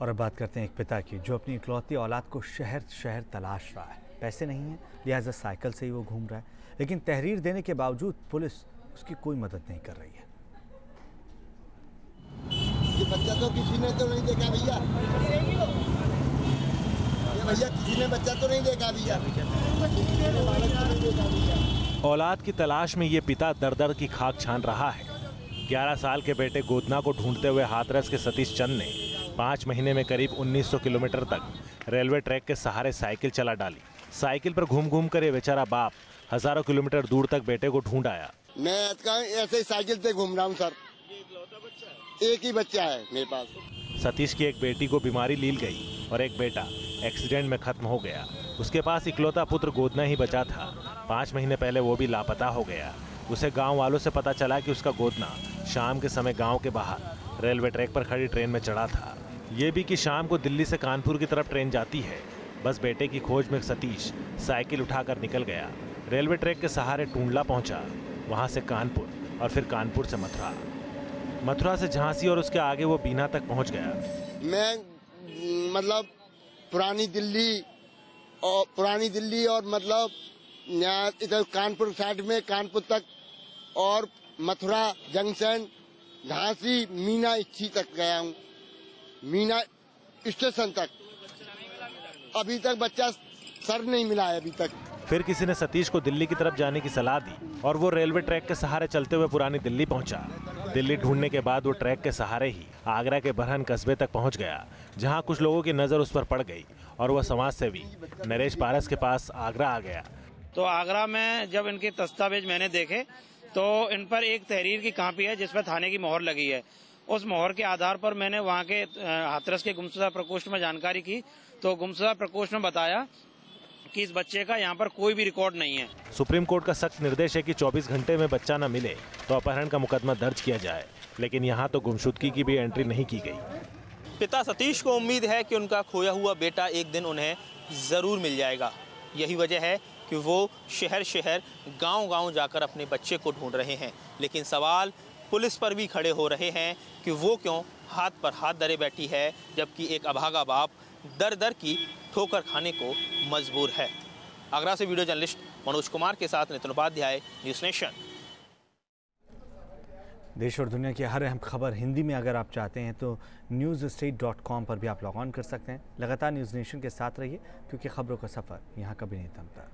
और अब बात करते हैं एक पिता की जो अपनी इकलौती औलाद को शहर शहर तलाश रहा है। पैसे नहीं हैं, लिहाजा साइकिल से ही वो घूम रहा है, लेकिन तहरीर देने के बावजूद पुलिस उसकी कोई मदद नहीं कर रही है। ये बच्चा तो किसी ने तो नहीं देखा भैया, ये भैया किसी ने बच्चा तो नहीं देखा भैया। औलाद की तलाश में ये पिता दर दर की खाक छान रहा है। 11 साल के बेटे गोदना को ढूंढते हुए हाथरस के सतीश चंद ने 5 महीने में करीब 1900 किलोमीटर तक रेलवे ट्रैक के सहारे साइकिल चला डाली। साइकिल पर घूम घूम कर ये बेचारा बाप हजारों किलोमीटर दूर तक बेटे को ढूंढ आया। मैं ऐसे ही साइकिल से घूम रहा हूँ सर, एक ही बच्चा है मेरे पास। सतीश की एक बेटी को बीमारी लील गई और एक बेटा एक्सीडेंट में खत्म हो गया। उसके पास इकलौता पुत्र गोदना ही बचा था। 5 महीने पहले वो भी लापता हो गया। उसे गांव वालों से पता चला कि उसका गोदना शाम के समय गांव के बाहर रेलवे ट्रैक पर खड़ी ट्रेन में चढ़ा था। ये भी कि शाम को दिल्ली से कानपुर की तरफ ट्रेन जाती है। बस बेटे की खोज में सतीश साइकिल उठाकर निकल गया। रेलवे ट्रैक के सहारे टूंडला पहुंचा, वहां से कानपुर और फिर कानपुर से मथुरा, मथुरा से झांसी और उसके आगे वो बीना तक पहुंच गया। मैं मतलब पुरानी दिल्ली और मतलब यहाँ इधर कानपुर साइड में कानपुर तक और मथुरा जंक्शन, झांसी, मीना इच्छी तक गया हूँ, मीना स्टेशन तक। अभी तक बच्चा सर नहीं मिला है अभी तक। फिर किसी ने सतीश को दिल्ली की तरफ जाने की सलाह दी और वो रेलवे ट्रैक के सहारे चलते हुए पुरानी दिल्ली पहुंचा। दिल्ली ढूंढने के बाद वो ट्रैक के सहारे ही आगरा के बरहन कस्बे तक पहुंच गया, जहां कुछ लोगों की नजर उस पर पड़ गई और वह समाज सेवी नरेश पारस के पास आगरा आ गया। तो आगरा में जब इनके दस्तावेज मैंने देखे तो इन पर एक तहरीर की कॉपी है जिस पर थाने की मोहर लगी है। उस मोहर के आधार पर मैंने वहाँ के हाथरस के गुमशुदा प्रकोष्ठ में जानकारी की तो गुमशुदा प्रकोष्ठ में बताया कि इस बच्चे का यहाँ पर कोई भी रिकॉर्ड नहीं है। सुप्रीम कोर्ट का सख्त निर्देश है कि 24 घंटे में बच्चा न मिले तो अपहरण का मुकदमा दर्ज किया जाए, लेकिन यहाँ तो गुमशुदगी की भी एंट्री नहीं की गई। पिता सतीश को उम्मीद है कि उनका खोया हुआ बेटा एक दिन उन्हें जरूर मिल जाएगा। यही वजह है कि वो शहर शहर गांव-गांव जाकर अपने बच्चे को ढूंढ रहे हैं। लेकिन सवाल पुलिस पर भी खड़े हो रहे हैं कि वो क्यों हाथ पर हाथ धरे बैठी है, जबकि एक अभागा बाप दर दर की ठोकर खाने को मजबूर है। आगरा से वीडियो जर्नलिस्ट मनोज कुमार के साथ नितिन उपाध्याय, न्यूज़ नेशन। देश और दुनिया की हर अहम खबर हिंदी में अगर आप चाहते हैं तो newsstate.com पर भी आप लॉग ऑन कर सकते हैं। लगातार न्यूज़ नेशन के साथ रहिए क्योंकि खबरों का सफ़र यहाँ कभी नहीं थमता।